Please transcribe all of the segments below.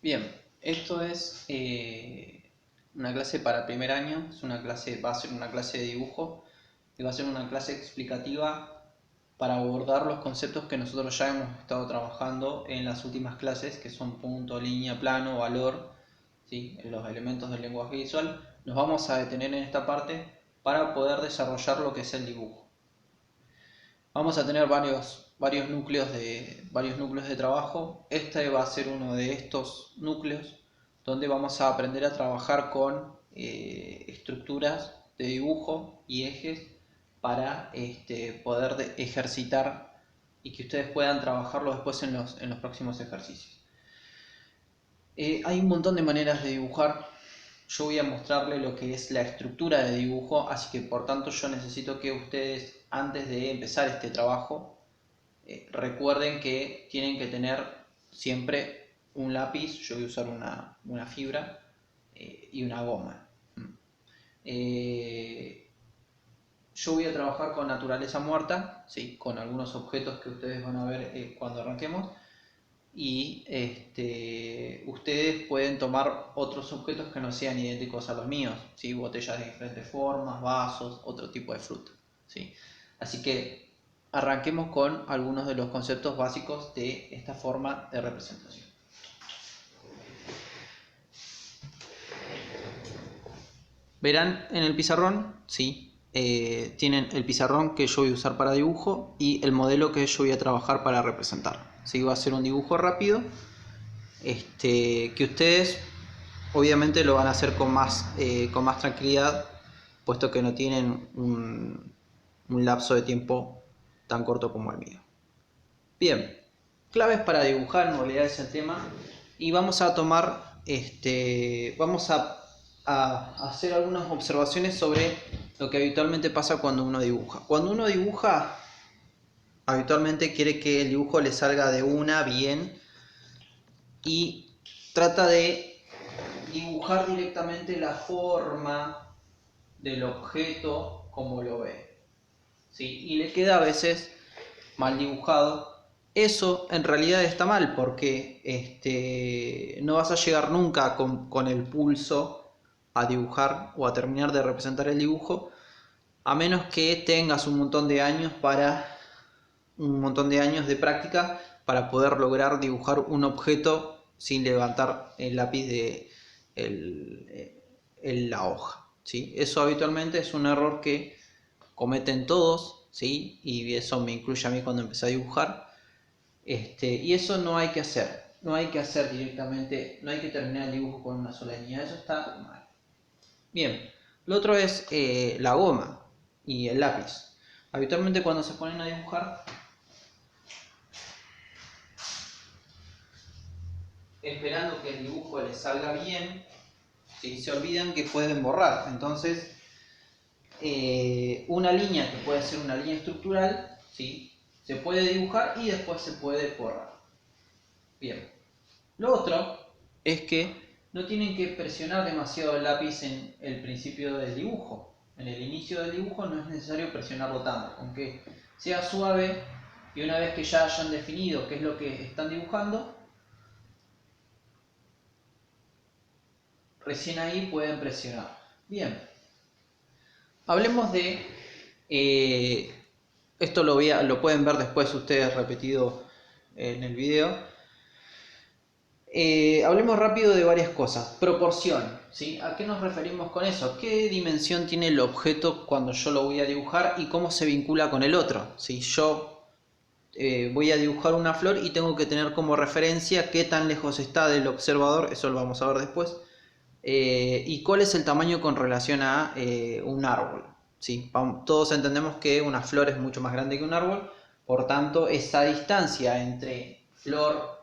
Bien, esto es una clase para primer año, va a ser una clase de dibujo y va a ser una clase explicativa para abordar los conceptos que nosotros ya hemos estado trabajando en las últimas clases, que son punto, línea, plano, valor, ¿sí? Los elementos del lenguaje visual. Nos vamos a detener en esta parte para poder desarrollar lo que es el dibujo. Vamos a tener varios núcleos de trabajo. Este va a ser uno de estos núcleos donde vamos a aprender a trabajar con estructuras de dibujo y ejes para poder ejercitar y que ustedes puedan trabajarlo después en los próximos ejercicios. Hay un montón de maneras de dibujar. Yo voy a mostrarle lo que es la estructura de dibujo, así que por tanto yo necesito que ustedes, antes de empezar este trabajo, recuerden que tienen que tener siempre un lápiz. Yo voy a usar una fibra y una goma. Yo voy a trabajar con naturaleza muerta, ¿sí? Con algunos objetos que ustedes van a ver cuando arranquemos. Y ustedes pueden tomar otros objetos que no sean idénticos a los míos, ¿sí? Botellas de diferentes formas, vasos, otro tipo de fruta, ¿sí? Así que arranquemos con algunos de los conceptos básicos de esta forma de representación. Verán en el pizarrón, sí, tienen el pizarrón que yo voy a usar para dibujo y el modelo que yo voy a trabajar para representar. ¿Sí? Va a ser un dibujo rápido, que ustedes obviamente lo van a hacer con más tranquilidad, puesto que no tienen un lapso de tiempo tan corto como el mío. Bien, claves para dibujar en realidad es el tema, y vamos a tomar, vamos a hacer algunas observaciones sobre lo que habitualmente pasa cuando uno dibuja. Cuando uno dibuja, habitualmente quiere que el dibujo le salga de una bien y trata de dibujar directamente la forma del objeto como lo ve, ¿sí? Y le queda a veces mal dibujado. Eso en realidad está mal, porque no vas a llegar nunca con el pulso a dibujar o a terminar de representar el dibujo, a menos que tengas un montón de años de práctica para poder lograr dibujar un objeto sin levantar el lápiz de la hoja, ¿sí? Eso habitualmente es un error que cometen todos, ¿sí? Y eso me incluye a mí cuando empecé a dibujar. Y eso no hay que hacer. No hay que hacer directamente, no hay que terminar el dibujo con una sola línea. Eso está mal. Bien, lo otro es la goma y el lápiz. Habitualmente cuando se ponen a dibujar, esperando que el dibujo les salga bien, ¿sí? Se olvidan que pueden borrar. Entonces, una línea que puede ser una línea estructural, ¿sí? Se puede dibujar y después se puede borrar. Bien. Lo otro es que no tienen que presionar demasiado el lápiz en el principio del dibujo. En el inicio del dibujo no es necesario presionarlo tanto, aunque sea suave, y una vez que ya hayan definido qué es lo que están dibujando, recién ahí pueden presionar. Bien, hablemos de... esto lo pueden ver después ustedes repetido en el video. Hablemos rápido de varias cosas. Proporción, ¿sí? ¿A qué nos referimos con eso? ¿Qué dimensión tiene el objeto cuando yo lo voy a dibujar y cómo se vincula con el otro? Si yo voy a dibujar una flor y tengo que tener como referencia qué tan lejos está del observador, eso lo vamos a ver después, y cuál es el tamaño con relación a un árbol, ¿sí? Todos entendemos que una flor es mucho más grande que un árbol, por tanto esa distancia entre flor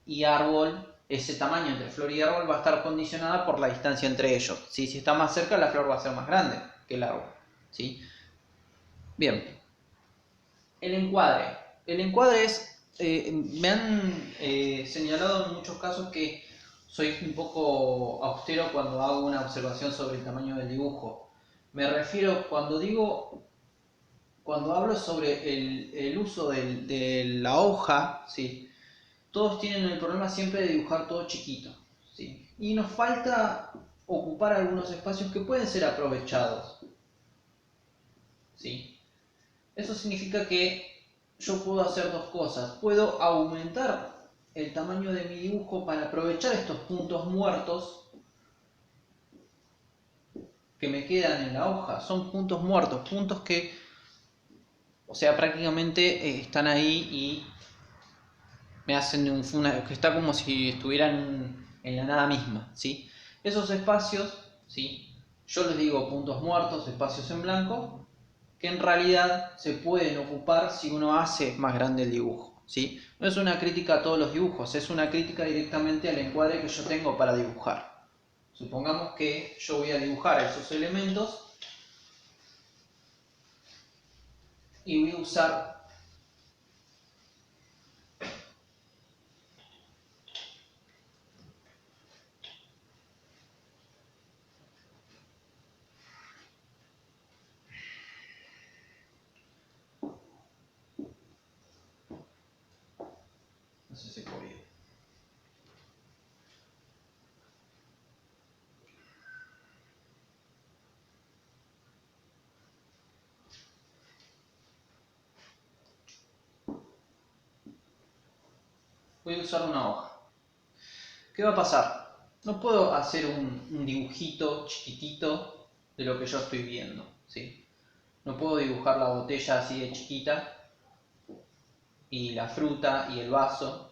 y árbol, ese tamaño entre flor y árbol va a estar condicionada por la distancia entre ellos, ¿sí? Si está más cerca, la flor va a ser más grande que el árbol, ¿sí? Bien, el encuadre. El encuadre es, me han señalado en muchos casos que soy un poco austero cuando hago una observación sobre el tamaño del dibujo. Me refiero, cuando hablo sobre el uso de la hoja, ¿sí? todos tienen el problema siempre de dibujar todo chiquito, ¿sí? Y nos falta ocupar algunos espacios que pueden ser aprovechados, ¿sí? Eso significa que yo puedo hacer dos cosas. Puedo aumentar el tamaño de mi dibujo para aprovechar estos puntos muertos que me quedan en la hoja. Son puntos muertos, puntos que, o sea, prácticamente están ahí y me hacen que está como si estuvieran en la nada misma, ¿sí? Esos espacios, ¿sí? Yo les digo puntos muertos, espacios en blanco, que en realidad se pueden ocupar si uno hace más grande el dibujo, ¿sí? No es una crítica a todos los dibujos, es una crítica directamente al encuadre que yo tengo para dibujar. Supongamos que yo voy a dibujar esos elementos y voy a usar no sé si se podía. Voy a usar una hoja. ¿Qué va a pasar? No puedo hacer un dibujito chiquitito de lo que yo estoy viendo, ¿sí? No puedo dibujar la botella así de chiquita y la fruta y el vaso,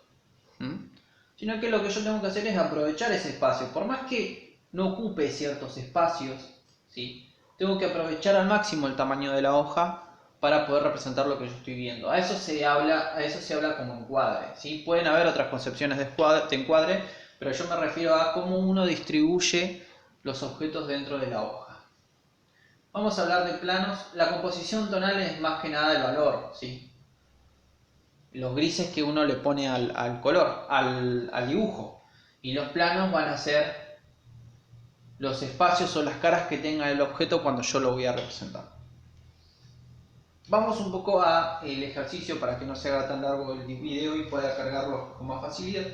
sino que lo que yo tengo que hacer es aprovechar ese espacio. Por más que no ocupe ciertos espacios, ¿sí? Tengo que aprovechar al máximo el tamaño de la hoja para poder representar lo que yo estoy viendo. A eso se habla como encuadre, ¿sí? Pueden haber otras concepciones de encuadre, pero yo me refiero a cómo uno distribuye los objetos dentro de la hoja. Vamos a hablar de planos. La composición tonal es más que nada el valor, ¿sí? Los grises que uno le pone al color, al dibujo. Y los planos van a ser los espacios o las caras que tenga el objeto cuando yo lo voy a representar. Vamos un poco al ejercicio para que no se haga tan largo el video y pueda cargarlo con más facilidad.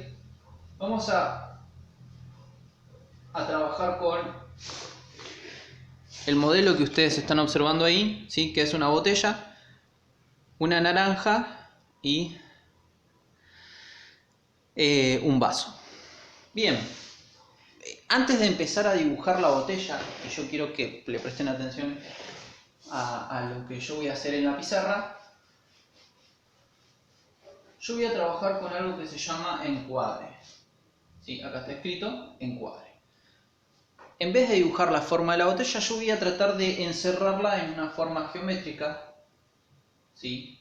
Vamos a trabajar con el modelo que ustedes están observando ahí, ¿sí? Que es una botella, una naranja y un vaso. Bien, antes de empezar a dibujar la botella, y yo quiero que le presten atención a lo que yo voy a hacer en la pizarra, yo voy a trabajar con algo que se llama encuadre. ¿Sí? Acá está escrito encuadre. En vez de dibujar la forma de la botella, yo voy a tratar de encerrarla en una forma geométrica. ¿Sí?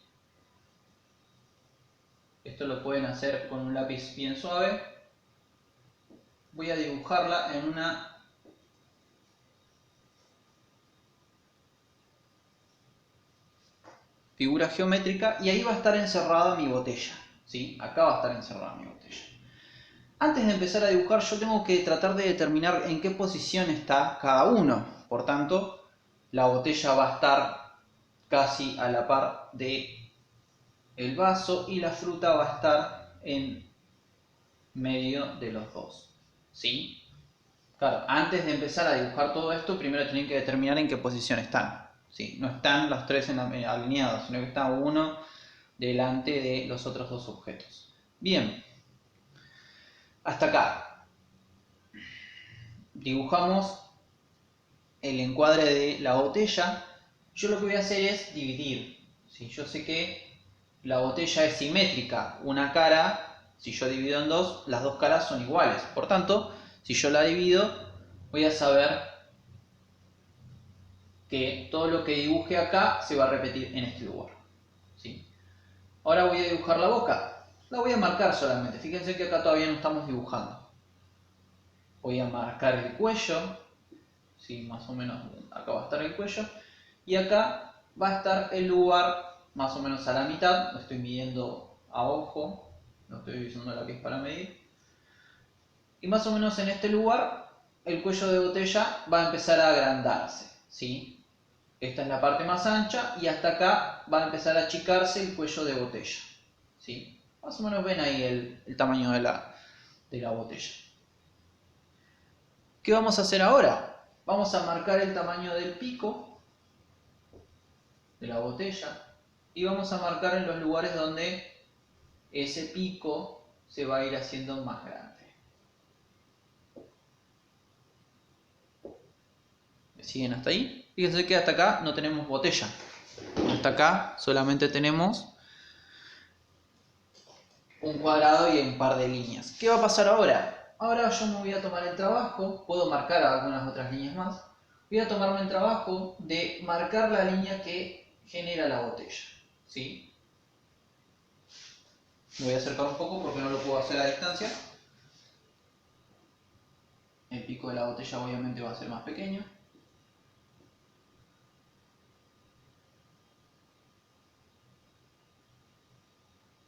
Esto lo pueden hacer con un lápiz bien suave. Voy a dibujarla en una figura geométrica y ahí va a estar encerrada mi botella, ¿sí? Acá va a estar encerrada mi botella. Antes de empezar a dibujar yo tengo que tratar de determinar en qué posición está cada uno. Por tanto, la botella va a estar casi a la par de el vaso y la fruta va a estar en medio de los dos, ¿sí? Claro, antes de empezar a dibujar todo esto, primero tienen que determinar en qué posición están. ¿Sí? No están los tres alineados, sino que está uno delante de los otros dos objetos. Bien, hasta acá. Dibujamos el encuadre de la botella. Yo lo que voy a hacer es dividir. ¿Sí? Yo sé que la botella es simétrica. Una cara, si yo divido en dos, las dos caras son iguales. Por tanto, si yo la divido, voy a saber que todo lo que dibuje acá se va a repetir en este lugar. ¿Sí? Ahora voy a dibujar la boca. La voy a marcar solamente. Fíjense que acá todavía no estamos dibujando. Voy a marcar el cuello. ¿Sí? Más o menos acá va a estar el cuello. Y acá va a estar el lugar más o menos a la mitad. Lo estoy midiendo a ojo. No estoy usando la lápiz para medir. Y más o menos en este lugar el cuello de botella va a empezar a agrandarse. ¿Sí? Esta es la parte más ancha y hasta acá va a empezar a achicarse el cuello de botella. ¿Sí? Más o menos ven ahí el tamaño de la botella. ¿Qué vamos a hacer ahora? Vamos a marcar el tamaño del pico de la botella y vamos a marcar en los lugares donde ese pico se va a ir haciendo más grande. ¿Me siguen hasta ahí? Fíjense que hasta acá no tenemos botella. Hasta acá solamente tenemos un cuadrado y un par de líneas. ¿Qué va a pasar ahora? Ahora yo me voy a tomar el trabajo, puedo marcar algunas otras líneas más. Voy a tomarme el trabajo de marcar la línea que genera la botella. ¿Sí? Me voy a acercar un poco porque no lo puedo hacer a distancia. El pico de la botella obviamente va a ser más pequeño.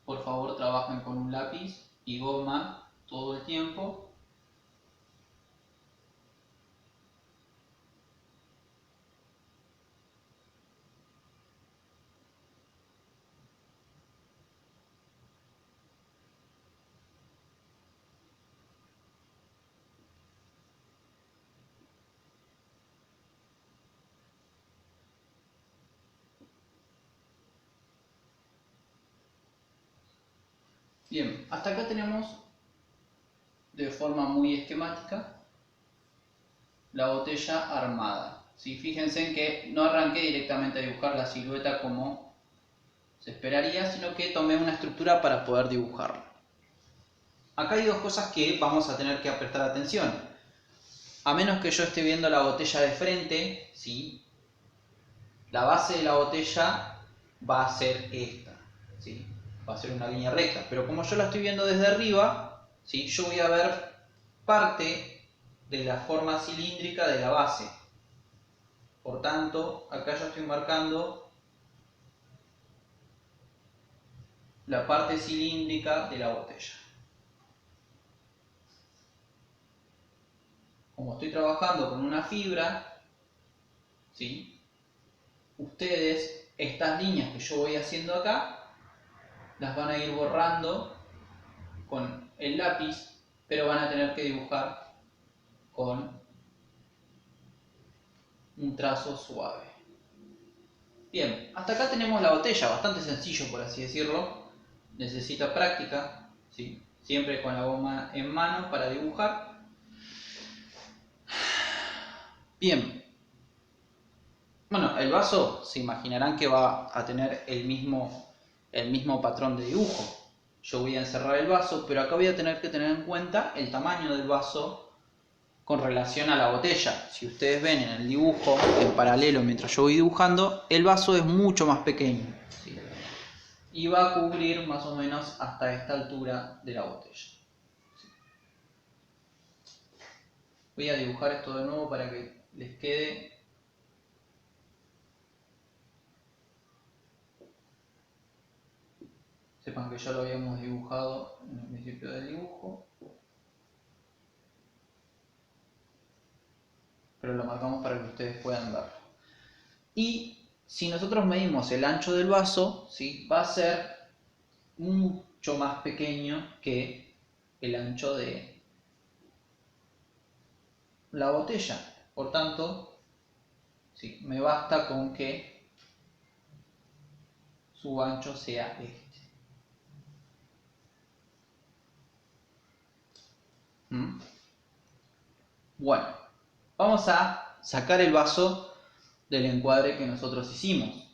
Por favor, trabajen con un lápiz y goma todo el tiempo. Bien, hasta acá tenemos de forma muy esquemática la botella armada. ¿Sí? Fíjense en que no arranqué directamente a dibujar la silueta como se esperaría, sino que tomé una estructura para poder dibujarla. Acá hay dos cosas que vamos a tener que prestar atención. A menos que yo esté viendo la botella de frente, ¿sí? La base de la botella va a ser esta, ¿sí? Va a ser una línea recta, pero como yo la estoy viendo desde arriba, ¿sí? Yo voy a ver parte de la forma cilíndrica de la base. Por tanto, acá yo estoy marcando la parte cilíndrica de la botella. Como estoy trabajando con una fibra, ¿sí? Ustedes, estas líneas que yo voy haciendo acá, las van a ir borrando con el lápiz, pero van a tener que dibujar con un trazo suave. Bien, hasta acá tenemos la botella, bastante sencillo por así decirlo. Necesita práctica, ¿sí? Siempre con la goma en mano para dibujar. Bien. Bueno, el vaso se imaginarán que va a tener el mismo patrón de dibujo. Yo voy a encerrar el vaso, pero acá voy a tener que tener en cuenta el tamaño del vaso con relación a la botella. Si ustedes ven en el dibujo, en paralelo mientras yo voy dibujando, el vaso es mucho más pequeño, ¿sí? Y va a cubrir más o menos hasta esta altura de la botella. ¿Sí? Voy a dibujar esto de nuevo para que les quede. Sepan que ya lo habíamos dibujado en el principio del dibujo, pero lo marcamos para que ustedes puedan verlo. Y si nosotros medimos el ancho del vaso, ¿sí? Va a ser mucho más pequeño que el ancho de la botella. Por tanto, ¿sí? Me basta con que su ancho sea este. Bueno, vamos a sacar el vaso del encuadre que nosotros hicimos.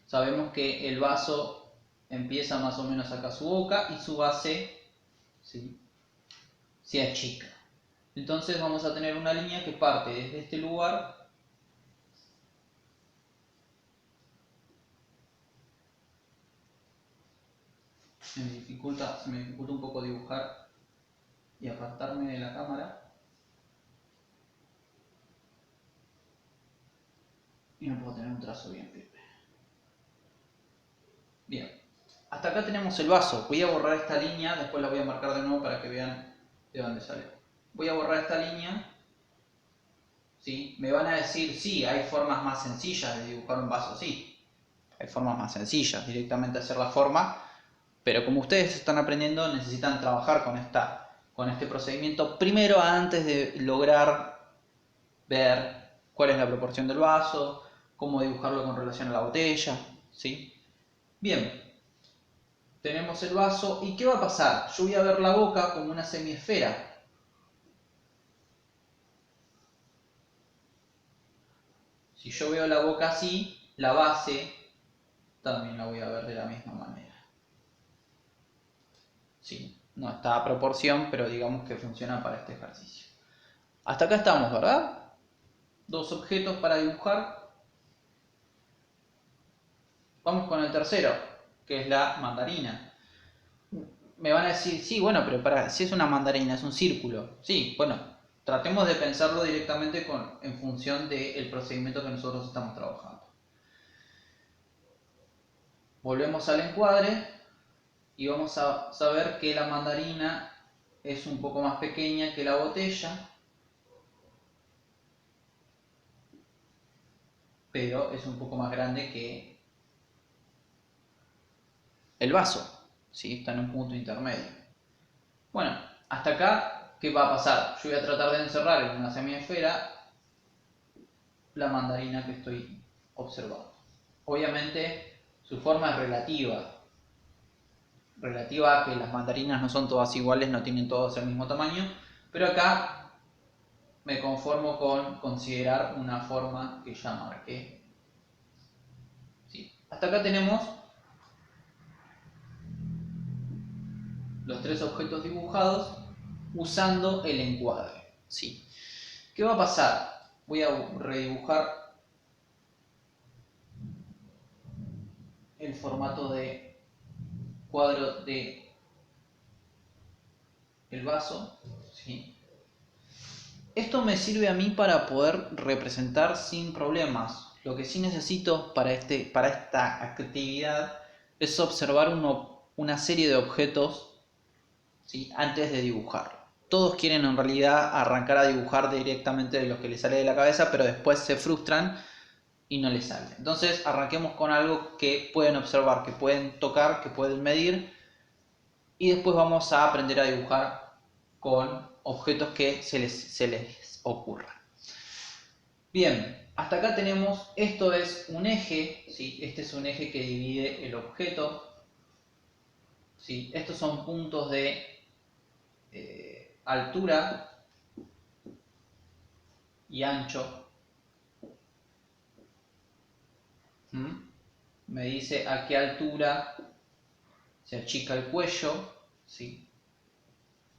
Sabemos que el vaso empieza más o menos acá su boca y su base, ¿sí? Se achica. Entonces vamos a tener una línea que parte desde este lugar se me dificulta un poco dibujar y apartarme de la cámara. Y no puedo tener un trazo bien firme. Bien, hasta acá tenemos el vaso. Voy a borrar esta línea, después la voy a marcar de nuevo para que vean de dónde sale. Voy a borrar esta línea. ¿Sí? Me van a decir, sí, hay formas más sencillas de dibujar un vaso, sí. Hay formas más sencillas, directamente hacer la forma Pero como ustedes están aprendiendo, necesitan trabajar con este procedimiento primero antes de lograr ver cuál es la proporción del vaso, cómo dibujarlo con relación a la botella, ¿sí? Bien, tenemos el vaso y ¿qué va a pasar? Yo voy a ver la boca como una semiesfera. Si yo veo la boca así, la base también la voy a ver de la misma manera. Sí, no está a proporción, pero digamos que funciona para este ejercicio. Hasta acá estamos, ¿verdad? Dos objetos para dibujar. Vamos con el tercero, que es la mandarina. Me van a decir, sí, bueno, pero si es una mandarina, es un círculo. Sí, bueno, tratemos de pensarlo directamente en función del procedimiento que nosotros estamos trabajando. Volvemos al encuadre y vamos a saber que la mandarina es un poco más pequeña que la botella, pero es un poco más grande que el vaso, ¿sí? Está en un punto intermedio. Bueno, hasta acá, ¿qué va a pasar? Yo voy a tratar de encerrar en una semiesfera la mandarina que estoy observando. Obviamente su forma es relativa a que las mandarinas no son todas iguales, no tienen todas el mismo tamaño, pero acá me conformo con considerar una forma que ya marqué. ¿Sí? Hasta acá tenemos los tres objetos dibujados usando el encuadre. ¿Sí? ¿Qué va a pasar? Voy a redibujar el formato de cuadro de el vaso. ¿Sí? Esto me sirve a mí para poder representar sin problemas. Lo que sí necesito para esta actividad es observar una serie de objetos, ¿sí? Antes de dibujarlo. Todos quieren en realidad arrancar a dibujar directamente de lo que les sale de la cabeza, pero después se frustran y no les sale. Entonces arranquemos con algo que pueden observar, que pueden tocar, que pueden medir, y después vamos a aprender a dibujar con objetos que se les ocurra. Bien, hasta acá tenemos, esto es un eje, ¿sí? Este es un eje que divide el objeto, ¿sí? Estos son puntos de altura y ancho. Me dice a qué altura se achica el cuello, ¿sí?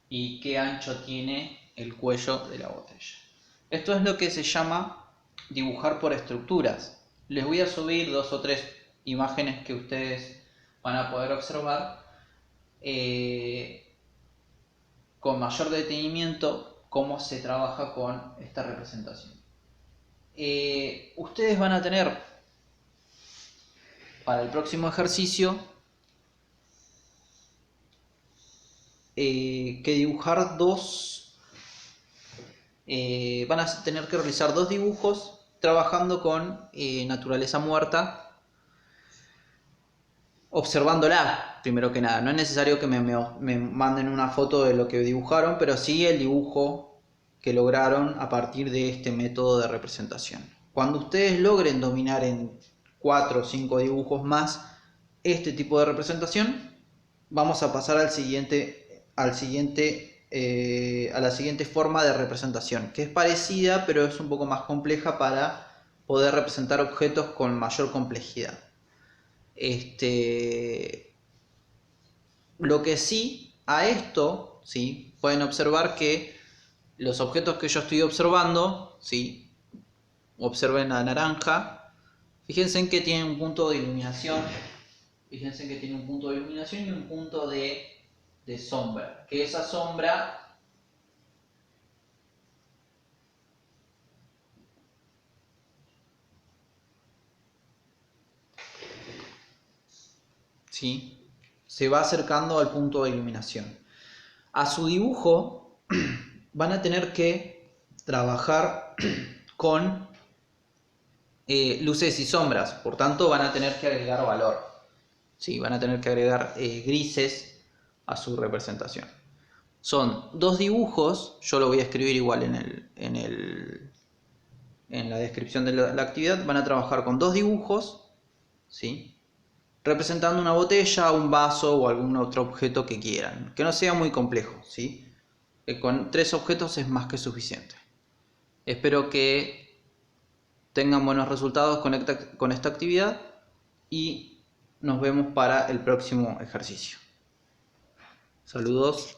Y qué ancho tiene el cuello de la botella. Esto es lo que se llama dibujar por estructuras. Les voy a subir 2 o 3 imágenes que ustedes van a poder observar con mayor detenimiento cómo se trabaja con esta representación. Ustedes van a tener para el próximo ejercicio que dibujar van a tener que realizar 2 dibujos trabajando con naturaleza muerta, observándola primero que nada. No es necesario que me manden una foto de lo que dibujaron, pero sí el dibujo que lograron a partir de este método de representación. Cuando ustedes logren dominar en 4 o 5 dibujos más este tipo de representación, vamos a pasar a la siguiente forma de representación, que es parecida pero es un poco más compleja para poder representar objetos con mayor complejidad. Lo que sí, a esto, ¿sí? Pueden observar que los objetos que yo estoy observando, ¿sí? Observen la naranja, fíjense en que tiene un punto de iluminación, y un punto de sombra, que esa sombra ¿sí? Se va acercando al punto de iluminación. A su dibujo van a tener que trabajar con luces y sombras, por tanto van a tener que agregar valor. ¿sí? Van a tener que agregar grises a su representación. Son 2 dibujos, yo lo voy a escribir igual en la descripción de la actividad. Van a trabajar con 2 dibujos, ¿sí? Representando una botella, un vaso o algún otro objeto que quieran, que no sea muy complejo, ¿sí? Con 3 objetos es más que suficiente. Espero que tengan buenos resultados con esta actividad y nos vemos para el próximo ejercicio. Saludos.